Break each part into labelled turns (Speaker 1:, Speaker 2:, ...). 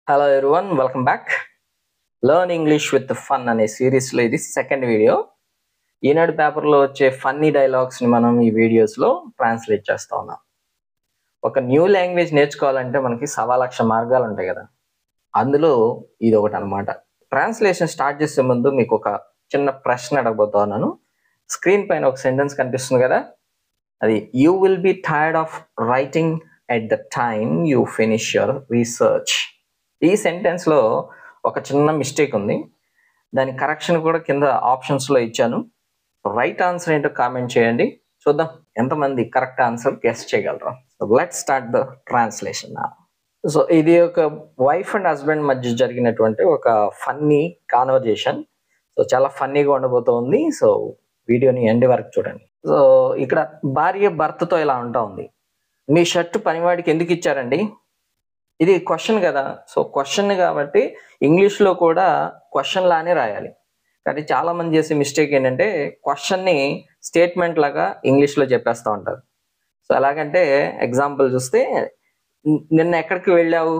Speaker 1: Hello everyone, welcome back. Learn English with fun అనే సిరీస్లో ఇది సెకండ్ వీడియో. ఈనాడు పేపర్లో వచ్చే ఫన్నీ డైలాగ్స్ని మనం ఈ వీడియోస్లో ట్రాన్స్లేట్ చేస్తూ ఉన్నాం. ఒక న్యూ లాంగ్వేజ్ నేర్చుకోవాలంటే మనకి 1,00,000 మార్గాలు ఉంటాయి కదా, అందులో ఇది ఒకటి అనమాట. ట్రాన్స్లేషన్ స్టార్ట్ చేసే ముందు మీకు ఒక చిన్న ప్రశ్న అడగబోతా ఉన్నాను. స్క్రీన్ పైన ఒక సెంటెన్స్ కనిపిస్తుంది కదా, అది you will be tired of writing at the time you finish your research. ఈ సెంటెన్స్లో ఒక చిన్న మిస్టేక్ ఉంది, దాని కరెక్షన్ కూడా కింద ఆప్షన్స్లో ఇచ్చాను. రైట్ ఆన్సర్ ఏంటో కామెంట్ చేయండి, చూద్దాం ఎంతమంది కరెక్ట్ ఆన్సర్ గెస్ చేయగలరు. Let's start the translation. So ఇది ఒక వైఫ్ అండ్ హస్బెండ్ మధ్య జరిగినటువంటి ఒక ఫన్నీ కాన్వర్జేషన్. సో చాలా ఫన్నీగా ఉండబోతోంది. సో వీడియోని ఎండ్ వరకు చూడండి. సో ఇక్కడ భార్య భర్తతో ఇలా ఉంటా ఉంది, మీ షర్ట్ పనివాడికి ఎందుకు ఇచ్చారండి? ఇది క్వశ్చన్ కదా, సో క్వశ్చన్ కాబట్టి ఇంగ్లీష్లో కూడా క్వశ్చన్ లానే రాయాలి. కానీ చాలా మంది చేసే మిస్టేక్ ఏంటంటే క్వశ్చన్ని స్టేట్మెంట్ లాగా ఇంగ్లీష్లో చెప్పేస్తూ ఉంటారు. సో ఎలాగంటే ఎగ్జాంపుల్ చూస్తే, నిన్న ఎక్కడికి వెళ్ళావు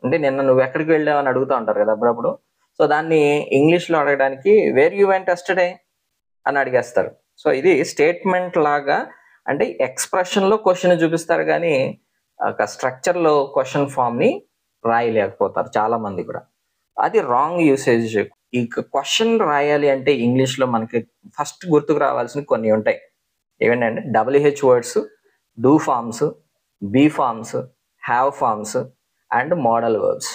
Speaker 1: అంటే నిన్న నువ్వు ఎక్కడికి వెళ్ళావు అని అడుగుతూ ఉంటారు కదా అప్పుడప్పుడు. సో దాన్ని ఇంగ్లీష్లో అడగడానికి వేర్ యూ వెంట్ యెస్టర్డే అని అడిగేస్తారు. సో ఇది స్టేట్మెంట్ లాగా, అంటే ఎక్స్ప్రెషన్లో క్వశ్చన్ చూపిస్తారు కానీ ఒక స్ట్రక్చర్లో క్వశ్చన్ ఫామ్ని రాయలేకపోతారు చాలా మంది కూడా. అది రాంగ్ యూసేజ్. ఈ క్వశ్చన్ రాయాలి అంటే ఇంగ్లీష్లో మనకి ఫస్ట్ గుర్తుకు రావాల్సిన కొన్ని ఉంటాయి. ఏవేంటంటే WH words, do forms, be forms, have forms and modal verbs.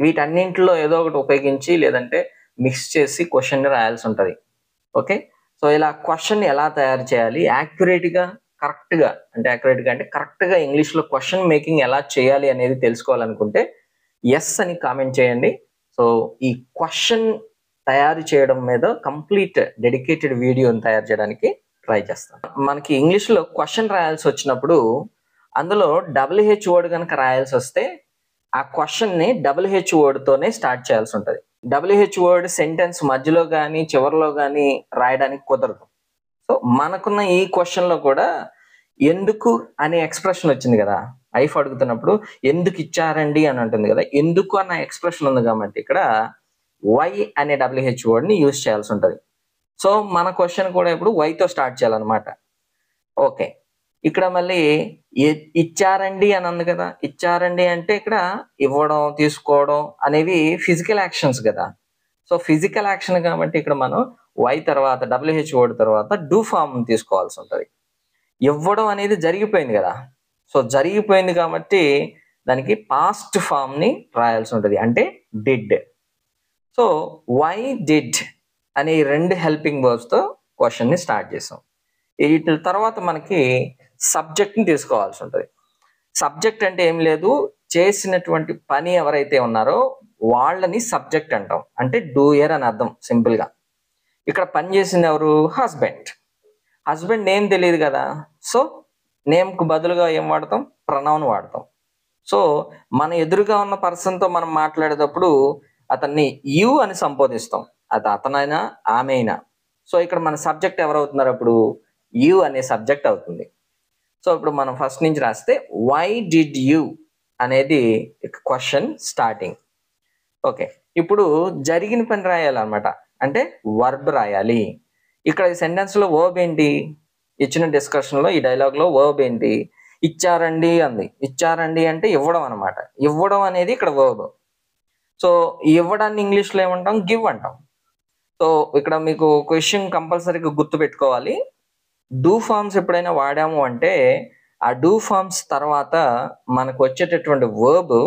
Speaker 1: వీటన్నింటిలో ఏదో ఒకటి ఉపయోగించి లేదంటే మిక్స్ చేసి క్వశ్చన్ రాయాల్సి ఉంటుంది. ఓకే, సో ఇలా క్వశ్చన్ ఎలా తయారు చేయాలి యాక్యురేట్గా, కరెక్ట్గా అంటే కరెక్ట్గా ఇంగ్లీష్లో క్వశ్చన్ మేకింగ్ ఎలా చేయాలి అనేది తెలుసుకోవాలనుకుంటే ఎస్ అని కామెంట్ చేయండి. సో ఈ క్వశ్చన్ తయారు చేయడం మీద కంప్లీట్ డెడికేటెడ్ వీడియోని తయారు చేయడానికి ట్రై చేస్తాను. మనకి ఇంగ్లీష్లో క్వశ్చన్ రాయాల్సి వచ్చినప్పుడు అందులో WH వర్డ్ కనుక రాయాల్సి వస్తే ఆ క్వశ్చన్ని WH వర్డ్తోనే స్టార్ట్ చేయాల్సి ఉంటుంది. WH వర్డ్ సెంటెన్స్ మధ్యలో కానీ చివరిలో కానీ రాయడానికి కుదరదు. సో మనకున్న ఈ క్వశ్చన్లో కూడా ఎందుకు అనే ఎక్స్ప్రెషన్ వచ్చింది కదా, వైఫ్ అడుగుతున్నప్పుడు ఎందుకు ఇచ్చారండి అని అంటుంది కదా, ఎందుకు అన్న ఎక్స్ప్రెషన్ ఉంది కాబట్టి ఇక్కడ వై అనే WH వర్డ్ని యూజ్ చేయాల్సి ఉంటుంది. సో మన క్వశ్చన్ కూడా ఇప్పుడు వైతో స్టార్ట్ చేయాలన్నమాట. ఓకే, ఇక్కడ మళ్ళీ ఇచ్చారండి అని అంది కదా, ఇచ్చారండి అంటే ఇక్కడ ఇవ్వడం తీసుకోవడం అనేవి ఫిజికల్ యాక్షన్స్ కదా. సో ఫిజికల్ యాక్షన్ కాబట్టి ఇక్కడ మనం వై తర్వాత WH వర్డ్ తర్వాత డూ ఫామ్ తీసుకోవాల్సి ఉంటుంది. ఇవ్వడం అనేది జరిగిపోయింది కదా, సో జరిగిపోయింది కాబట్టి దానికి పాస్ట్ ఫామ్ని రాయాల్సి ఉంటుంది, అంటే డిడ్. సో వై డిడ్ అనే రెండు హెల్పింగ్ వర్బ్స్తో క్వశ్చన్ని స్టార్ట్ చేసాం. వీటి తర్వాత మనకి సబ్జెక్ట్ని తీసుకోవాల్సి ఉంటుంది. సబ్జెక్ట్ అంటే ఏం లేదు, చేసినటువంటి పని ఎవరైతే ఉన్నారో వాళ్ళని సబ్జెక్ట్ అంటాం, అంటే డూయర్ అని అర్థం సింపుల్గా. ఇక్కడ పని చేసింది ఎవరు? హస్బెండ్. హస్బెండ్ నేమ్ తెలియదు కదా, సో నేమ్కు బదులుగా ఏం వాడతాం? ప్రనౌన్ వాడతాం. సో మన ఎదురుగా ఉన్న పర్సన్తో మనం మాట్లాడేటప్పుడు అతన్ని యు అని సంబోధిస్తాం, అది అతనైనా ఆమె అయినా. సో ఇక్కడ మన సబ్జెక్ట్ ఎవరవుతున్నారు అప్పుడు? యు అనే సబ్జెక్ట్ అవుతుంది. సో ఇప్పుడు మనం ఫస్ట్ నుంచి రాస్తే వై డిడ్ యూ అనేది క్వశ్చన్ స్టార్టింగ్. ఓకే, ఇప్పుడు జరిగిన పని రాయాలన్నమాట, అంటే వర్బ్ రాయాలి. ఇక్కడ ఈ సెంటెన్స్లో వర్బ్ ఏంటి? ఇచ్చిన డిస్కషన్లో ఈ డైలాగ్లో వర్బ్ ఏంటి? ఇచ్చారండి అంది. ఇచ్చారండి అంటే ఇవ్వడం అనమాట. ఇవ్వడం అనేది ఇక్కడ వర్బ్. సో ఇవ్వడాన్ని ఇంగ్లీష్లో ఏమంటాం? గివ్ అంటాం. సో ఇక్కడ మీకు క్వశ్చన్ కంపల్సరీగా గుర్తుపెట్టుకోవాలి. డూ ఫార్మ్స్ ఎప్పుడైనా వాడాము అంటే ఆ డూ ఫార్మ్స్ తర్వాత మనకు వచ్చేటటువంటి వర్బ్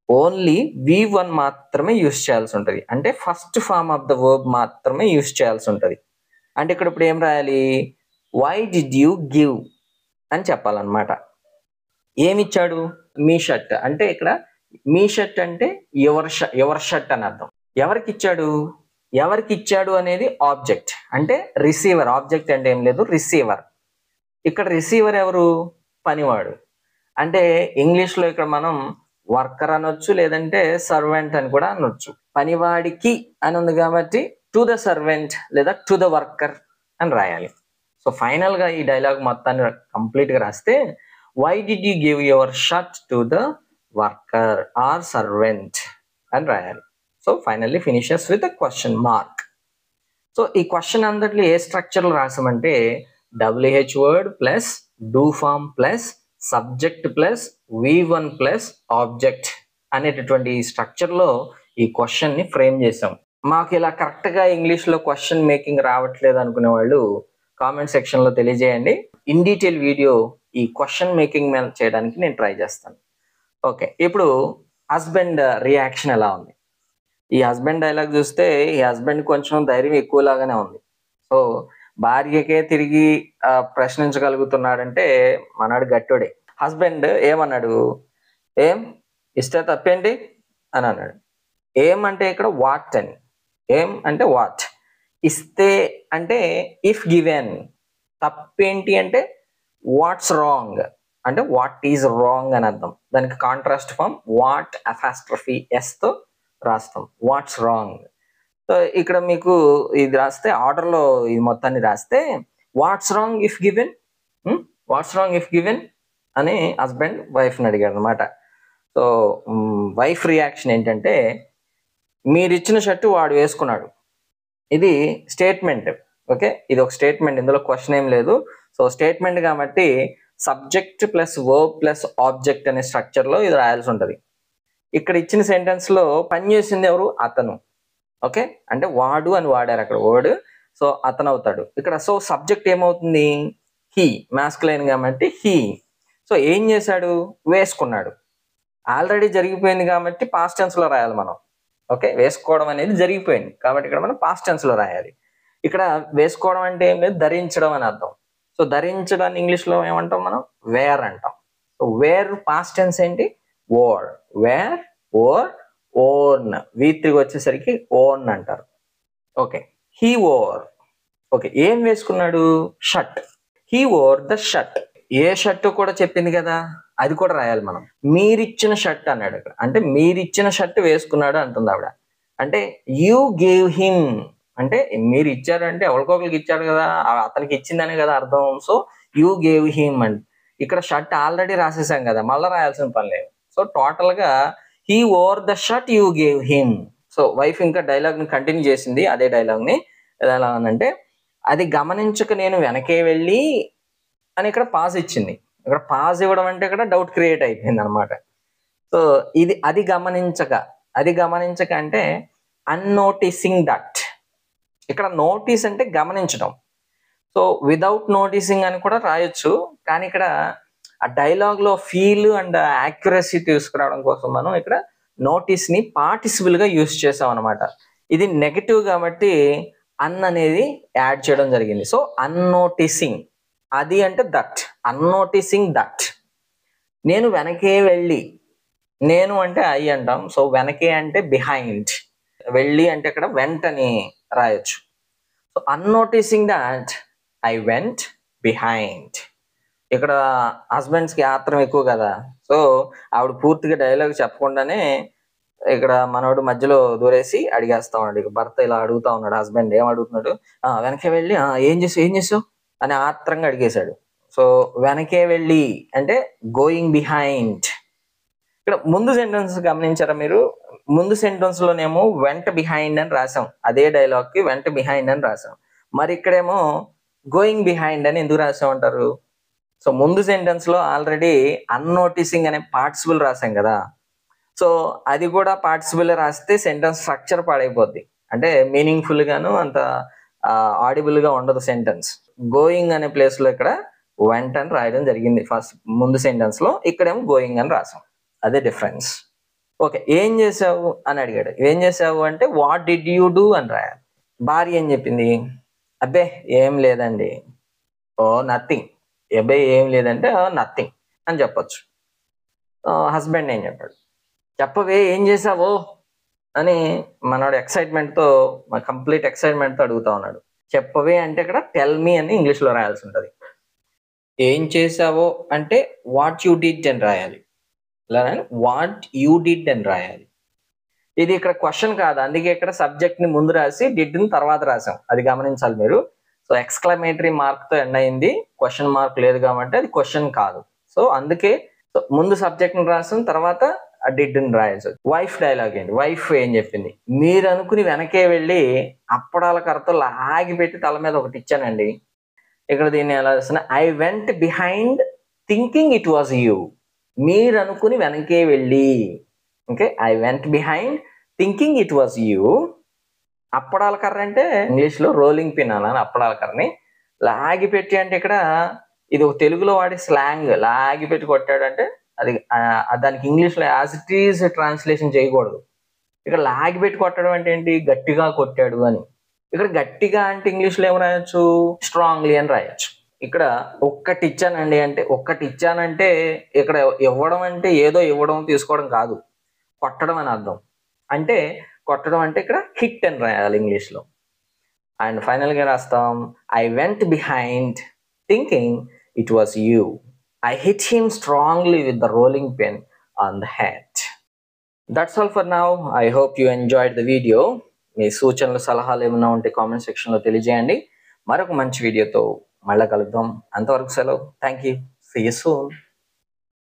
Speaker 1: ఓన్లీ V1 మాత్రమే యూజ్ చేయాల్సి ఉంటుంది, అంటే first form of the verb మాత్రమే యూజ్ చేయాల్సి ఉంటుంది. అంటే ఇక్కడ ఇప్పుడు ఏం రాయాలి? వై డిడ్ యూ గివ్ అని చెప్పాలన్నమాట. ఏమిచ్చాడు? మీ షర్ట్. అంటే ఇక్కడ మీ షర్ట్ అంటే యువర్ షర్ట్ అని అర్థం. ఎవరికి ఇచ్చాడు? ఎవరికి ఇచ్చాడు అనేది ఆబ్జెక్ట్, అంటే రిసీవర్. ఆబ్జెక్ట్ అంటే ఏం లేదు, రిసీవర్. ఇక్కడ రిసీవర్ ఎవరు? పనివాడు. అంటే ఇంగ్లీష్లో ఇక్కడ మనం వర్కర్ అనొచ్చు, లేదంటే సర్వెంట్ అని కూడా అనొచ్చు. పనివాడికి అని ఉంది కాబట్టి టు ద సర్వెంట్ లేదా టు ద వర్కర్ అని రాయాలి. సో ఫైనల్గా ఈ డైలాగ్ మొత్తాన్ని కంప్లీట్గా రాస్తే why did you give your shirt to the worker or servant అని రాయాలి. So finally finishes with question mark. So ఈ క్వశ్చన్ అంతట్లో ఏ స్ట్రక్చర్లో రాసామంటే WH word plus do form plus subject plus V1 plus object అనేటటువంటి ఈ స్ట్రక్చర్లో ఈ క్వశ్చన్ని ఫ్రేమ్ చేసాం. మాకు ఇలా కరెక్ట్గా ఇంగ్లీష్లో క్వశ్చన్ మేకింగ్ రావట్లేదు అనుకునే వాళ్ళు కామెంట్ సెక్షన్లో తెలియజేయండి. ఇన్ డీటెయిల్ వీడియో ఈ క్వశ్చన్ మేకింగ్ మీద చేయడానికి నేను ట్రై చేస్తాను. ఓకే, ఇప్పుడు హస్బెండ్ రియాక్షన్ ఎలా ఉంది? ఈ హస్బెండ్ డైలాగ్ చూస్తే ఈ హస్బెండ్ కొంచెం ధైర్యం ఎక్కువలాగానే ఉంది. సో భార్యకే తిరిగి ప్రశ్నించగలుగుతున్నాడంటే మనడు గట్టోడే. హస్బెండ్ ఏమన్నాడు? ఏం ఇస్తే తప్పేంటి అని అన్నాడు. ఏం అంటే ఇక్కడ వాట్ అని. ఏం అంటే వాట్. ఇస్తే అంటే ఇఫ్ గివెన్. తప్పేంటి అంటే వాట్స్ రాంగ్ అంటే వాట్ ఈజ్ రాంగ్ అని అర్థం. దానికి కాంట్రాస్ట్ ఫామ్ వాట్ అపాస్ట్రఫీ ఎస్తో రాస్తాం, వాట్స్ రాంగ్. సో ఇక్కడ మీకు ఇది రాస్తే ఆర్డర్లో ఇది మొత్తాన్ని రాస్తే what's wrong if given, what's wrong if given అని హస్బెండ్ వైఫ్ని అడిగాడు అనమాట. సో వైఫ్ రియాక్షన్ ఏంటంటే మీరు ఇచ్చిన షర్టు వాడు వేసుకున్నాడు. ఇది స్టేట్మెంట్. ఓకే, ఇది ఒక స్టేట్మెంట్, ఇందులో క్వశ్చన్ ఏం లేదు. సో స్టేట్మెంట్ కాబట్టి subject plus verb plus object అనే స్ట్రక్చర్లో ఇది రాయాల్సి ఉంటుంది. ఇక్కడ ఇచ్చిన సెంటెన్స్లో పనిచేసింది ఎవరు? అతను. ఓకే, అంటే వాడు అని వాడారు అక్కడ వర్డ్, సో అతను అవుతాడు ఇక్కడ. సో సబ్జెక్ట్ ఏమవుతుంది? హీ, మాస్కులైన్ కాబట్టి హీ. సో ఏం చేశాడు? వేసుకున్నాడు. ఆల్రెడీ జరిగిపోయింది కాబట్టి పాస్ట్ టెన్స్లో రాయాలి మనం. ఓకే, వేసుకోవడం అనేది జరిగిపోయింది కాబట్టి ఇక్కడ మనం పాస్ట్ టెన్స్లో రాయాలి. ఇక్కడ వేసుకోవడం అంటే ఏం లేదు, ధరించడం అని అర్థం. సో ధరించడాన్ని ఇంగ్లీష్లో ఏమంటాం మనం? వేర్ అంటాం. సో వేర్ పాస్ట్ టెన్స్ ఏంటి? Wore. Wear, wore, worn. V3 వచ్చేసరికి ఓర్న్ అంటారు. Okay, he or. ఓకే, ఏం వేసుకున్నాడు? Shirt. He wore the shirt. ఏ షర్ట్ కూడా చెప్పింది కదా, అది కూడా రాయాలి మనం. మీరిచ్చిన షర్ట్ అన్నాడు ఇక్కడ, అంటే మీరిచ్చిన షర్ట్ వేసుకున్నాడు అంటుంది ఆవిడ. అంటే యూ గేవ్ హిమ్ అంటే మీరు ఇచ్చారు అంటే ఎవరికొకరికి ఇచ్చాడు కదా, అతనికి ఇచ్చిందనే కదా అర్థం. సో యూ గేవ్ హిమ్ అంటే ఇక్కడ షర్ట్ ఆల్రెడీ రాసేసాం కదా, మళ్ళీ రాయాల్సిన పని లేదు. సో టోటల్ గా he wore the shirt you gave him. So wife ఇంకా డైలాగ్ ని కంటిన్యూ చేసింది, అదే డైలాగ్ ని. ఎలా అంటే అది గమనించక నేను వెనకే వెళ్ళి అని ఇక్కడ పాజ్ ఇచ్చింది. ఇక్కడ పాజ్ ఇవ్వడం అంటే ఇక్కడ డౌట్ క్రియేట్ అయిపోయింది అనమాట. సో ఇది అది గమనించక అంటే అన్నోటిసింగ్ దట్. ఇక్కడ నోటీస్ అంటే గమనించడం. సో విదౌట్ నోటీసింగ్ అని కూడా రాయొచ్చు, కానీ ఇక్కడ ఆ డైలాగ్ లో ఫీల్ అండ్ యాక్యురసీ తీసుకురావడం కోసం మనం ఇక్కడ నోటీస్ ని పార్టిసిపుల్ గా యూజ్ చేసాం అనమాట. ఇది నెగటివ్ కాబట్టి అన్ అనేది యాడ్ చేయడం జరిగింది. సో అన్నోటీసింగ్, అది అంటే దట్, అన్నోటీసింగ్ దట్. నేను వెనకే వెళ్ళి, నేను అంటే ఐ అంటాం. సో వెనకే అంటే బిహైండ్, వెళ్ళి అంటే ఇక్కడ వెంట్ అని రాయొచ్చు. So unnoticing that I went behind. ఇక్కడ హస్బెండ్స్ కి ఆత్రం ఎక్కువ కదా, సో ఆవిడ పూర్తిగా డైలాగ్ చెప్పకుండానే ఇక్కడ మనోడు మధ్యలో దూరేసి అడిగేస్తా ఉన్నాడు. ఇక భర్త ఇలా అడుగుతా ఉన్నాడు, హస్బెండ్ ఏం అడుగుతున్నాడు? వెనకే వెళ్ళి ఏం చేసావు అని ఆత్రంగా అడిగేశాడు. సో వెనకే వెళ్ళి అంటే గోయింగ్ బిహైండ్. ఇక్కడ ముందు సెంటెన్స్ గమనించారా మీరు? ముందు సెంటెన్స్ లోనేమో వెంట బిహైండ్ అని రాసాం, అదే డైలాగ్ కి వెంట బిహైండ్ అని రాసాం. మరి ఇక్కడేమో గోయింగ్ బిహైండ్ అని ఎందుకు రాసామంటారు? సో ముందు సెంటెన్స్ లో ఆల్రెడీ అన్నోటీసింగ్ అనే పార్టిసిపుల్ రాసాం కదా, సో అది కూడా పార్టిసిపుల్ రాస్తే సెంటెన్స్ స్ట్రక్చర్ పాడైపోద్ది, అంటే మీనింగ్ఫుల్ గాను అంత ఆడిబుల్ గా ఉండదు సెంటెన్స్. గోయింగ్ అనే ప్లేస్ లో ఇక్కడ వెంట అని రాయడం జరిగింది ఫస్ట్ ముందు సెంటెన్స్ లో, ఇక్కడేమో గోయింగ్ అని రాసాం, అదే డిఫరెన్స్. ఓకే, ఏం చేసావు అని అడిగాడు. ఏం చేసావు అంటే వాట్ డిడ్ యూ డూ అని రాయాలి. భార్య ఏం చెప్పింది? అబ్బే ఏం లేదండి. ఓ నథింగ్. అబ్బే ఏం లేదంటే నథింగ్ అని చెప్పొచ్చు. హస్బెండ్ ఏం చెప్పాడు? చెప్పవే ఏం చేసావో అని మనోడు ఎక్సైట్మెంట్తో, కంప్లీట్ ఎక్సైట్మెంట్తో అడుగుతా ఉన్నాడు. చెప్పవే అంటే ఇక్కడ టెల్ మీ అని ఇంగ్లీష్లో రాయాల్సి ఉంటుంది. ఏం చేసావో అంటే వాట్ యూ డిడ్ అని రాయాలి, ఇలా వాట్ యూ డిడ్ అని రాయాలి. ఇది ఇక్కడ క్వశ్చన్ కాదు, అందుకే ఇక్కడ సబ్జెక్ట్ ని ముందు రాసి డిడ్ ని తర్వాత రాసాం, అది గమనించాలి మీరు. సో ఎక్స్క్లమేటరీ మార్క్ తో ఎండ్ అయింది, క్వశ్చన్ మార్క్ లేదు కాబట్టి అది క్వశ్చన్ కాదు. సో అందుకే ముందు సబ్జెక్ట్ ని రాసాం, తర్వాత డిడ్ అని రాయచ్చు. వైఫ్ డైలాగ్ ఏంటి, వైఫ్ ఏం చెప్పింది, మీరు అనుకుని వెనకే వెళ్ళి అప్పడాల కర్రతో లాగి పెట్టి తల మీద ఒకటి ఇచ్చానండి. ఇక్కడ దీన్ని ఎలా చేస్తున్నా, I went behind thinking it was you. మీరు అనుకుని వెనకే వెళ్ళి, okay, I went behind thinking it was you. అప్పడాల కర్ర అంటే ఇంగ్లీష్లో రోలింగ్ పిన్ అన్నాను, అప్పడాల కర్రని లాగి పెట్టి అంటే ఇక్కడ ఇది ఒక తెలుగులో వాడే స్లాంగ్. లాగి పెట్టి కొట్టాడంటే అది దానికి ఇంగ్లీష్లో యాజ్ ఇట్ ఈజ్ ట్రాన్స్లేషన్ చేయకూడదు. ఇక్కడ లాగి పెట్టి కొట్టడం అంటే ఏంటి, గట్టిగా కొట్టాడు అని. ఇక్కడ గట్టిగా అంటే ఇంగ్లీష్లో ఏం రాయొచ్చు, స్ట్రాంగ్లీ అని రాయొచ్చు. ఇక్కడ ఒక్కటి ఇచ్చానండి అంటే, ఒక్కటి ఇచ్చానంటే ఇక్కడ ఇవ్వడం అంటే ఏదో ఇవ్వడం తీసుకోవడం కాదు, కొట్టడం అని అర్థం. అంటే కొట్టడం అంటే ఇక్కడ హిట్ అని రాయాలి ఇంగ్లీష్లో. అండ్ ఫైనల్గా రాస్తాం, I went behind thinking it was you. I hit him strongly with the rolling pin on the head. That's all for now. I hope you enjoyed the video. మీ సూచనలు సలహాలు ఏమైనా ఉంటే కామెంట్ సెక్షన్లో తెలియజేయండి. మరొక మంచి వీడియోతో మళ్ళీ కలుద్దాం. అంతవరకు సెలవు. Thank you. See you soon.